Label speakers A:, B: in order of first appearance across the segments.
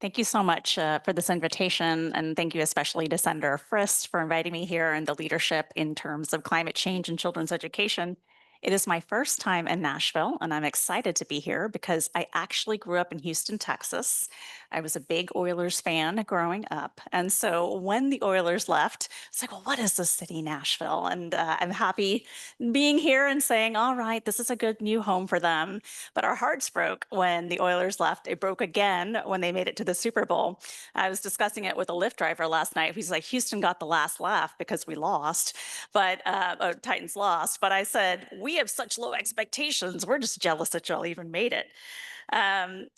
A: Thank you so much for this invitation, and thank you especially to Senator Frist for inviting me here and the leadership in terms of climate change and children's education. It is my first time in Nashville, and I'm excited to be here because I actually grew up in Houston, Texas. I was a big Oilers fan growing up, and so when the Oilers left, it's like, well, what is this city, Nashville? And I'm happy being here and saying, all right, this is a good new home for them. But our hearts broke when the Oilers left. It broke again when they made it to the Super Bowl. I was discussing it with a Lyft driver last night. He's like, Houston got the last laugh because we lost, but Titans lost. But I said, we have such low expectations. We're just jealous that y'all even made it. Um,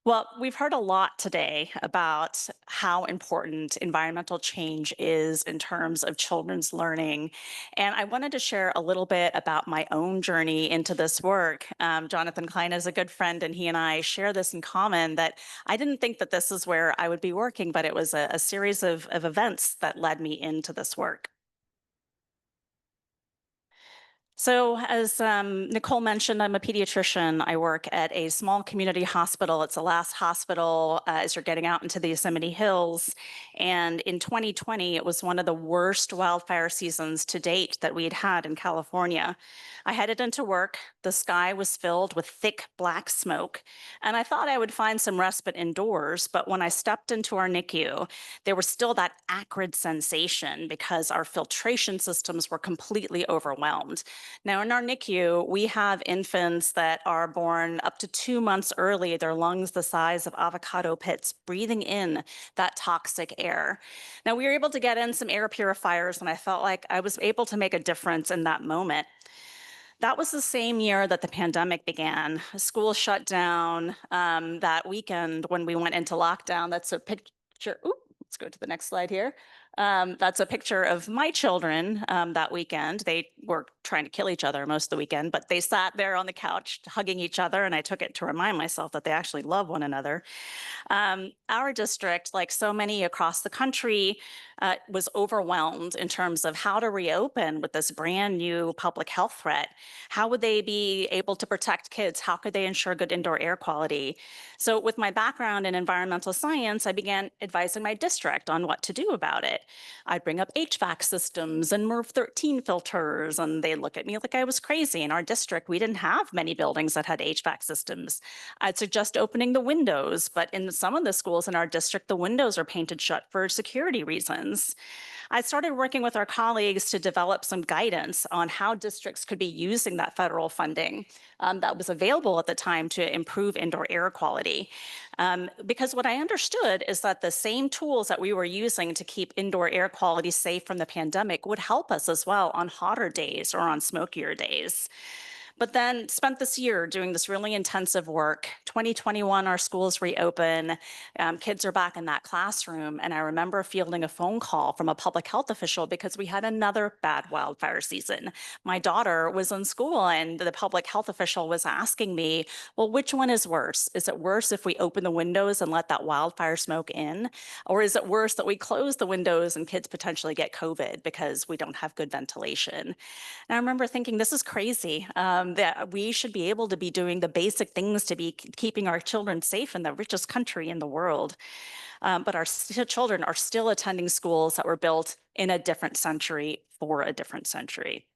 A: well, we've heard a lot today about how important environmental change is in terms of children's learning. And I wanted to share a little bit about my own journey into this work. Jonathan Klein is a good friend, and he and I share this in common that I didn't think that this is where I would be working, but it was a series of events that led me into this work. So, as Nicole mentioned, I'm a pediatrician. I work at a small community hospital. It's the last hospital as you're getting out into the Yosemite Hills. And in 2020, it was one of the worst wildfire seasons to date that we had had in California. I headed into work. The sky was filled with thick black smoke, and I thought I would find some respite indoors. But when I stepped into our NICU, there was still that acrid sensation because our filtration systems were completely overwhelmed. Now, in our NICU, we have infants that are born up to 2 months early, their lungs the size of avocado pits, breathing in that toxic air. Now, we were able to get in some air purifiers, and I felt like I was able to make a difference in that moment. That was the same year that the pandemic began. School shut down that weekend when we went into lockdown. That's a picture. Ooh, let's go to the next slide here. That's a picture of my children that weekend. They were trying to kill each other most of the weekend, but they sat there on the couch hugging each other, and I took it to remind myself that they actually love one another. Our district, like so many across the country, was overwhelmed in terms of how to reopen with this brand new public health threat. How would they be able to protect kids? How could they ensure good indoor air quality? So, with my background in environmental science, I began advising my district on what to do about it. I'd bring up HVAC systems and MERV 13 filters, and they look at me like I was crazy. In our district, we didn't have many buildings that had HVAC systems. I'd suggest opening the windows, but in some of the schools in our district, the windows are painted shut for security reasons. I started working with our colleagues to develop some guidance on how districts could be using that federal funding that was available at the time to improve indoor air quality. Because what I understood is that the same tools that we were using to keep indoor air quality safe from the pandemic would help us as well on hotter days or on smokier days. But then spent this year doing this really intensive work. 2021, our schools reopen. Kids are back in that classroom. And I remember fielding a phone call from a public health official because we had another bad wildfire season. My daughter was in school, and the public health official was asking me, well, which one is worse? Is it worse if we open the windows and let that wildfire smoke in? Or is it worse that we close the windows and kids potentially get COVID because we don't have good ventilation? And I remember thinking, this is crazy, that we should be able to be doing the basic things to be keeping our children safe in the richest country in the world. But our children are still attending schools that were built in a different century for a different century.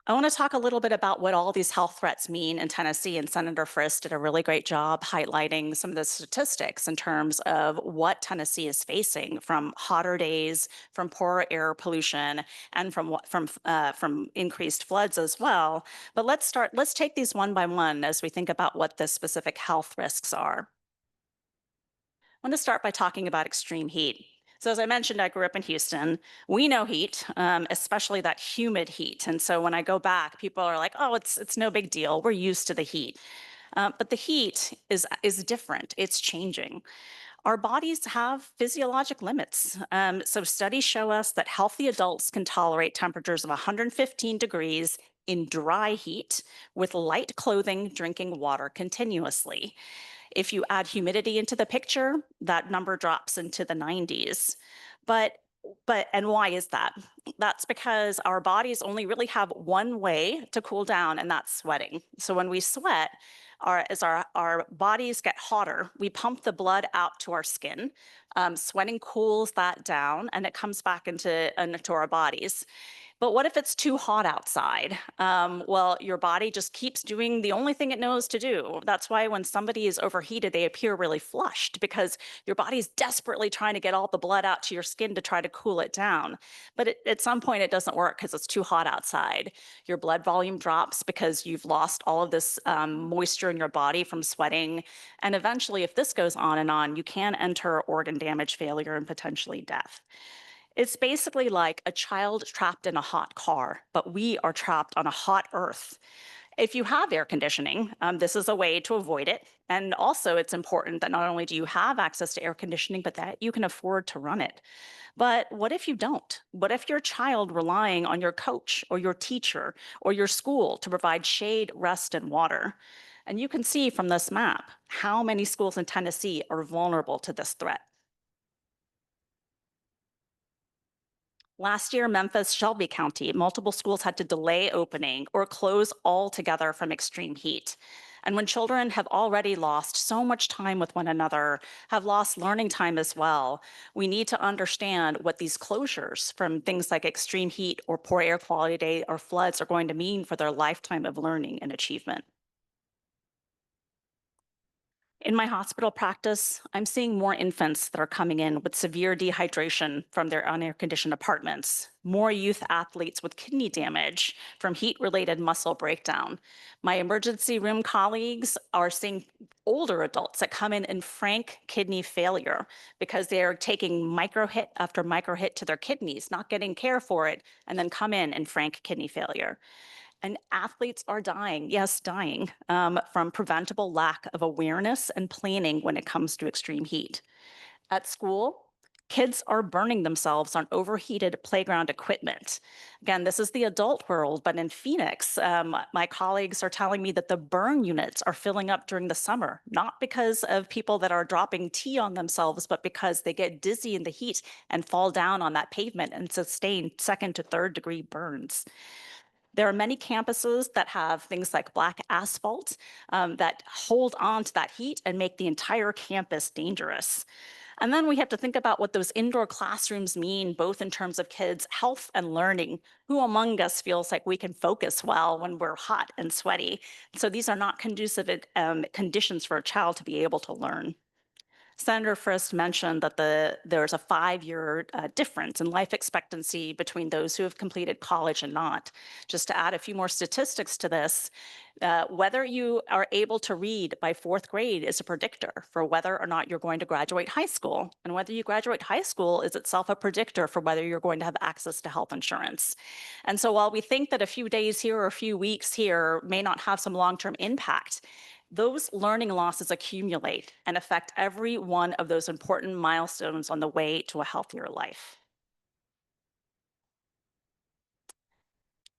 A: I want to talk a little bit about what all these health threats mean in Tennessee, and Senator Frist did a really great job highlighting some of the statistics in terms of what Tennessee is facing from hotter days, from poor air pollution, and from increased floods as well. But let's take these one by one as we think about what the specific health risks are. I want to start by talking about extreme heat. So, as I mentioned, I grew up in Houston. We know heat, especially that humid heat. And so, when I go back, people are like, "Oh, it's no big deal. We're used to the heat." But the heat is different. It's changing. Our bodies have physiologic limits. So, studies show us that healthy adults can tolerate temperatures of 115 degrees in dry heat with light clothing, drinking water continuously. If you add humidity into the picture, that number drops into the 90s. But And why is that? That's because our bodies only really have one way to cool down, and that's sweating. So when we sweat, as our bodies get hotter, we pump the blood out to our skin. Sweating cools that down, and it comes back into our bodies. But what if it's too hot outside? Well, your body just keeps doing the only thing it knows to do. That's why when somebody is overheated, they appear really flushed because your body's desperately trying to get all the blood out to your skin to try to cool it down. But at some point, it doesn't work because it's too hot outside. Your blood volume drops because you've lost all of this moisture in your body from sweating. And eventually, if this goes on and on, you can enter organ damage, failure, and potentially death. It's basically like a child trapped in a hot car, but we are trapped on a hot earth. If you have air conditioning, this is a way to avoid it. And also, it's important that not only do you have access to air conditioning, but that you can afford to run it. But what if you don't? What if your child relying on your coach or your teacher or your school to provide shade, rest, and water? And you can see from this map how many schools in Tennessee are vulnerable to this threat. Last year, Memphis, Shelby County, multiple schools had to delay opening or close altogether from extreme heat. And when children have already lost so much time with one another, have lost learning time as well, we need to understand what these closures from things like extreme heat or poor air quality day or floods are going to mean for their lifetime of learning and achievement. In my hospital practice, I'm seeing more infants that are coming in with severe dehydration from their unair conditioned apartments, more youth athletes with kidney damage from heat related muscle breakdown. My emergency room colleagues are seeing older adults that come in frank kidney failure because they are taking micro hit after micro hit to their kidneys, not getting care for it, and then come in frank kidney failure. And athletes are dying, yes, dying from preventable lack of awareness and planning when it comes to extreme heat. At school, kids are burning themselves on overheated playground equipment. Again, this is the adult world, but in Phoenix, my colleagues are telling me that the burn units are filling up during the summer, not because of people that are dropping tea on themselves, but because they get dizzy in the heat and fall down on that pavement and sustain second to third degree burns. There are many campuses that have things like black asphalt that hold on to that heat and make the entire campus dangerous. And then we have to think about what those indoor classrooms mean, both in terms of kids' health and learning. Who among us feels like we can focus well when we're hot and sweaty? So these are not conducive conditions for a child to be able to learn. Senator Frist mentioned that there's a 5-year difference in life expectancy between those who have completed college and not. Just to add a few more statistics to this, whether you are able to read by fourth grade is a predictor for whether or not you're going to graduate high school. And whether you graduate high school is itself a predictor for whether you're going to have access to health insurance. And so while we think that a few days here or a few weeks here may not have some long-term impact, those learning losses accumulate and affect every one of those important milestones on the way to a healthier life.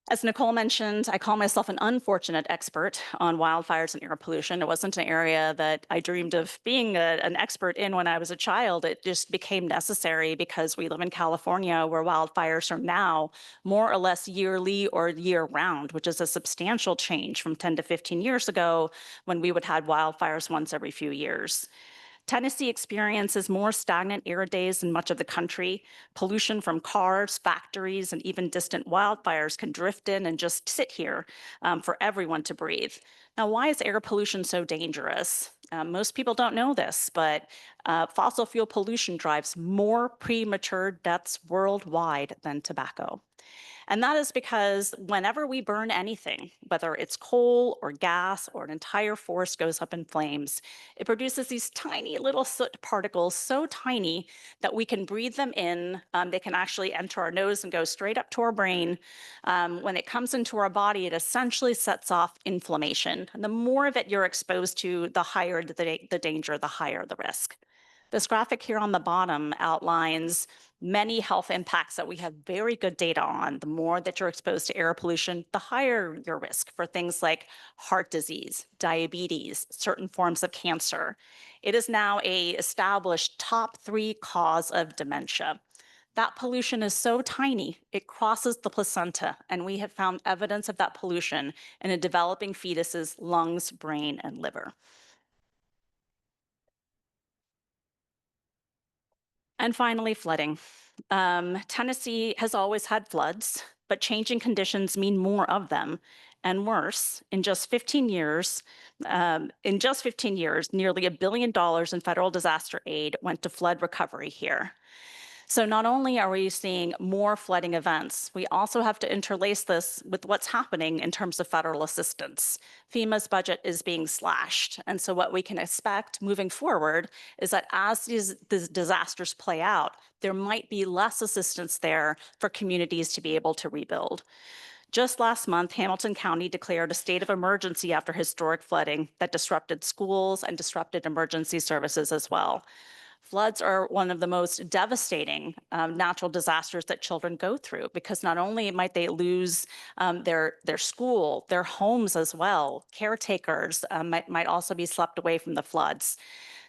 A: As Nicole mentioned, I call myself an unfortunate expert on wildfires and air pollution. It wasn't an area that I dreamed of being an expert in when I was a child. It just became necessary because we live in California where wildfires are now more or less yearly or year round, which is a substantial change from 10 to 15 years ago when we would have wildfires once every few years. Tennessee experiences more stagnant air days than much of the country. Pollution from cars, factories, and even distant wildfires can drift in and just sit here for everyone to breathe. Now, why is air pollution so dangerous? Most people don't know this, but fossil fuel pollution drives more premature deaths worldwide than tobacco. And that is because whenever we burn anything, whether it's coal or gas or an entire forest goes up in flames, it produces these tiny little soot particles, so tiny that we can breathe them in. They can actually enter our nose and go straight up to our brain. When it comes into our body, it essentially sets off inflammation. And the more of it you're exposed to, the higher the danger, the higher the risk. This graphic here on the bottom outlines many health impacts that we have very good data on. The more that you're exposed to air pollution, the higher your risk for things like heart disease, diabetes, certain forms of cancer. It is now a established top 3 cause of dementia. That pollution is so tiny, it crosses the placenta, and we have found evidence of that pollution in a developing fetus's lungs, brain, and liver. And finally, flooding. Tennessee has always had floods, but changing conditions mean more of them. And worse, in just 15 years, nearly $1 billion in federal disaster aid went to flood recovery here. So not only are we seeing more flooding events, we also have to interlace this with what's happening in terms of federal assistance. FEMA's budget is being slashed. And so what we can expect moving forward is that as these disasters play out, there might be less assistance there for communities to be able to rebuild. Just last month, Hamilton County declared a state of emergency after historic flooding that disrupted schools and disrupted emergency services as well. Floods are one of the most devastating natural disasters that children go through because not only might they lose their school, their homes as well, caretakers might also be swept away from the floods.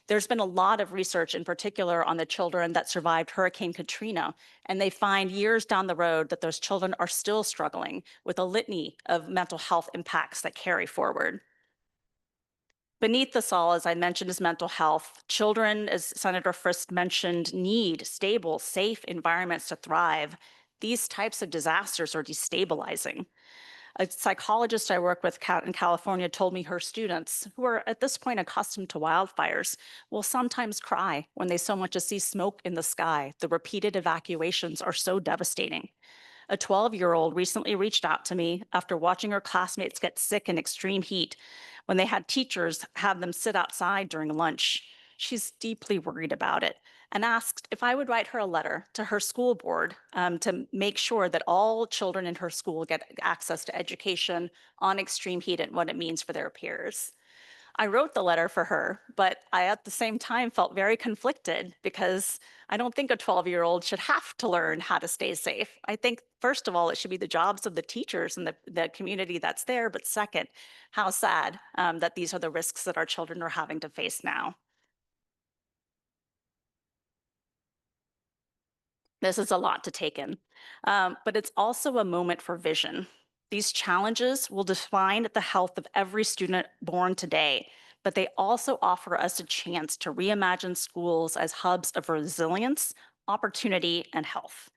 A: There's been a lot of research in particular on the children that survived Hurricane Katrina, and they find years down the road that those children are still struggling with a litany of mental health impacts that carry forward. Beneath this all, as I mentioned, is mental health. Children, as Senator Frist mentioned, need stable, safe environments to thrive. These types of disasters are destabilizing. A psychologist I work with in California told me her students, who are at this point accustomed to wildfires, will sometimes cry when they so much as see smoke in the sky. The repeated evacuations are so devastating. A 12-year-old recently reached out to me after watching her classmates get sick in extreme heat when they had teachers have them sit outside during lunch. She's deeply worried about it and asked if I would write her a letter to her school board to make sure that all children in her school get access to education on extreme heat and what it means for their peers. I wrote the letter for her, but I at the same time felt very conflicted because I don't think a 12-year-old should have to learn how to stay safe. I think, first of all, it should be the jobs of the teachers and the community that's there. But second, how sad that these are the risks that our children are having to face now. This is a lot to take in, but it's also a moment for vision. These challenges will define the health of every student born today, but they also offer us a chance to reimagine schools as hubs of resilience, opportunity, and health.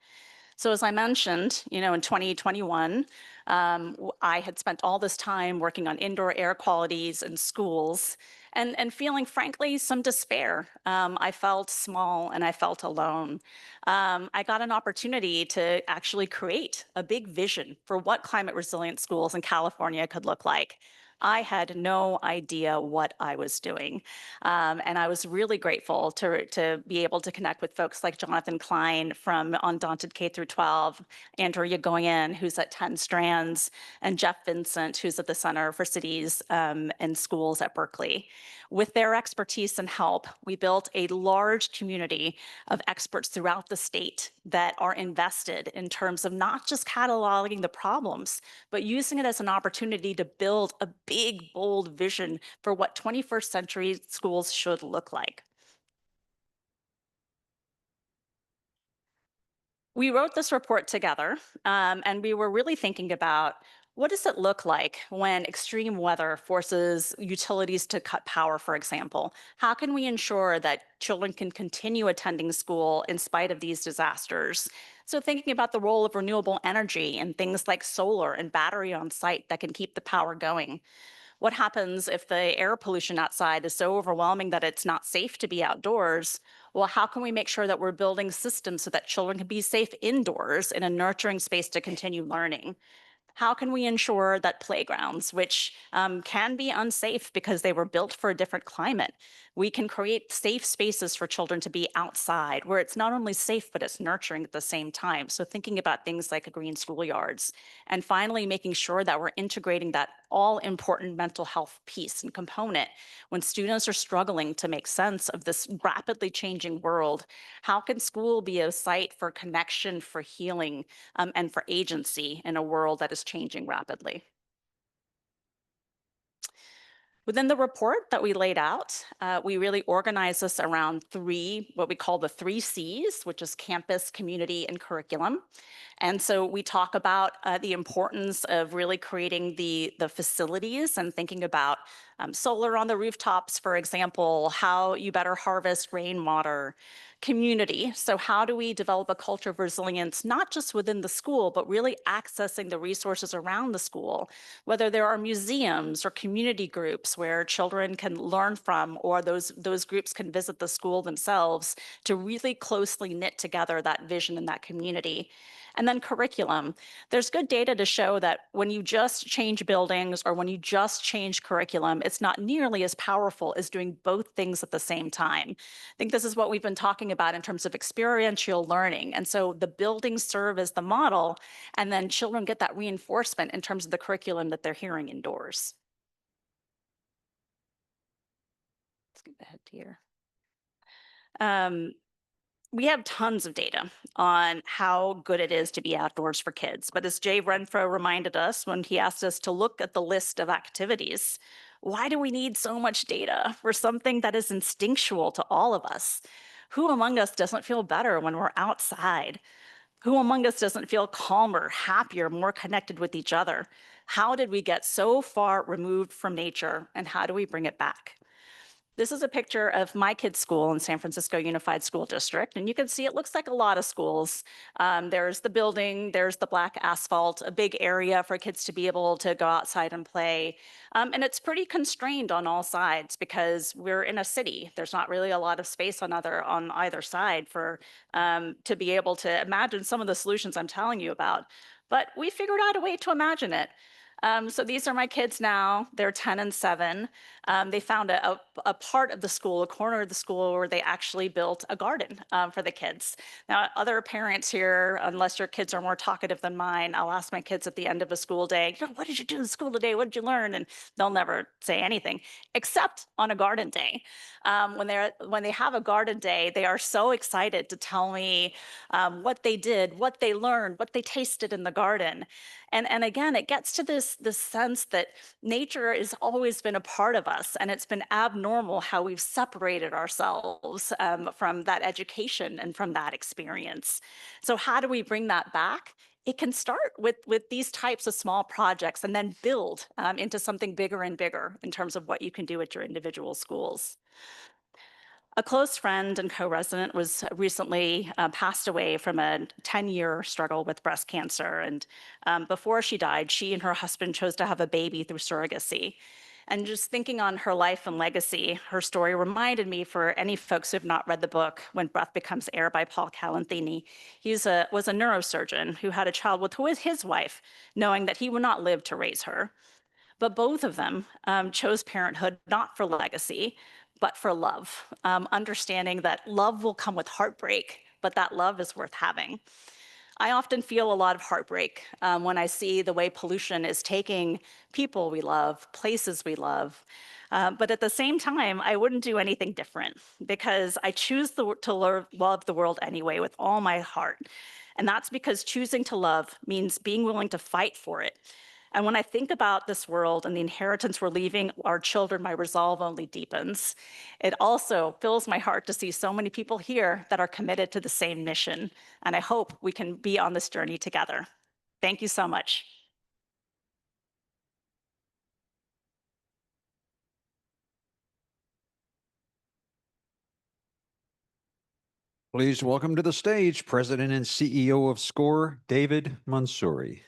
A: So as I mentioned, in 2021, I had spent all this time working on indoor air qualities in schools and feeling, frankly, some despair. I felt small and I felt alone. I got an opportunity to actually create a big vision for what climate resilient schools in California could look like. I had no idea what I was doing. And I was really grateful to be able to connect with folks like Jonathan Klein from Undaunted K through 12, Andrew Yagoyan, who's at 10 Strands, and Jeff Vincent, who's at the Center for Cities and Schools at Berkeley. With their expertise and help, we built a large community of experts throughout the state that are invested in terms of not just cataloging the problems, but using it as an opportunity to build a big, bold vision for what 21st century schools should look like. We wrote this report together, and we were really thinking about what does it look like when extreme weather forces utilities to cut power, for example? How can we ensure that children can continue attending school in spite of these disasters? So thinking about the role of renewable energy and things like solar and battery on site that can keep the power going. What happens if the air pollution outside is so overwhelming that it's not safe to be outdoors? Well, how can we make sure that we're building systems so that children can be safe indoors in a nurturing space to continue learning? How can we ensure that playgrounds, which can be unsafe because they were built for a different climate, we can create safe spaces for children to be outside where it's not only safe, but it's nurturing at the same time. So thinking about things like green schoolyards. And finally, making sure that we're integrating that all important mental health piece and component when students are struggling to make sense of this rapidly changing world. How can school be a site for connection, for healing, and for agency in a world that is changing rapidly? Within the report that we laid out, we really organized this around three, what we call the three C's, which is campus, community, and curriculum. And so we talk about the importance of really creating the facilities and thinking about solar on the rooftops, for example, how you better harvest rainwater, community. So how do we develop a culture of resilience, not just within the school, but really accessing the resources around the school, whether there are museums or community groups where children can learn from, or those groups can visit the school themselves to really closely knit together that vision and that community. And then curriculum. There's good data to show that when you just change buildings or when you just change curriculum, it's not nearly as powerful as doing both things at the same time. I think this is what we've been talking about in terms of experiential learning. And so the buildings serve as the model, and then children get that reinforcement in terms of the curriculum that they're hearing indoors. Let's get ahead here. We have tons of data on how good it is to be outdoors for kids. But as Jay Renfro reminded us when he asked us to look at the list of activities, why do we need so much data for something that is instinctual to all of us? Who among us doesn't feel better when we're outside? Who among us doesn't feel calmer, happier, more connected with each other? How did we get so far removed from nature, and how do we bring it back? This is a picture of my kids' school in San Francisco Unified School District, and you can see it looks like a lot of schools. There's the building, there's the black asphalt, a big area for kids to be able to go outside and play. And it's pretty constrained on all sides because we're in a city. There's not really a lot of space on either side for to be able to imagine some of the solutions I'm telling you about. But we figured out a way to imagine it. So these are my kids now. They're 10 and 7. They found a part of the school, a corner of the school, where they actually built a garden for the kids. Now, other parents here, unless your kids are more talkative than mine, I'll ask my kids at the end of a school day, what did you do in school today? What did you learn? And they'll never say anything, except on a garden day. When they have a garden day, they are so excited to tell me what they did, what they learned, what they tasted in the garden. And again, it gets to this sense that nature has always been a part of us, and it's been abnormal how we've separated ourselves from that education and from that experience. So how do we bring that back? It can start with these types of small projects and then build into something bigger and bigger in terms of what you can do at your individual schools. A close friend and co-resident was recently passed away from a 10-year struggle with breast cancer. And before she died, she and her husband chose to have a baby through surrogacy. And just thinking on her life and legacy, her story reminded me, for any folks who have not read the book, When Breath Becomes Air by Paul Callanthini. He was a neurosurgeon who had a child with his wife, knowing that he would not live to raise her. But both of them chose parenthood not for legacy, but for love, understanding that love will come with heartbreak, but that love is worth having. I often feel a lot of heartbreak when I see the way pollution is taking people we love, places we love. But at the same time, I wouldn't do anything different because I choose to love the world anyway with all my heart. And that's because choosing to love means being willing to fight for it. And when I think about this world and the inheritance we're leaving our children, my resolve only deepens. It also fills my heart to see so many people here that are committed to the same mission. And I hope we can be on this journey together. Thank you so much.
B: Please welcome to the stage President and CEO of SCORE, David Mansouri.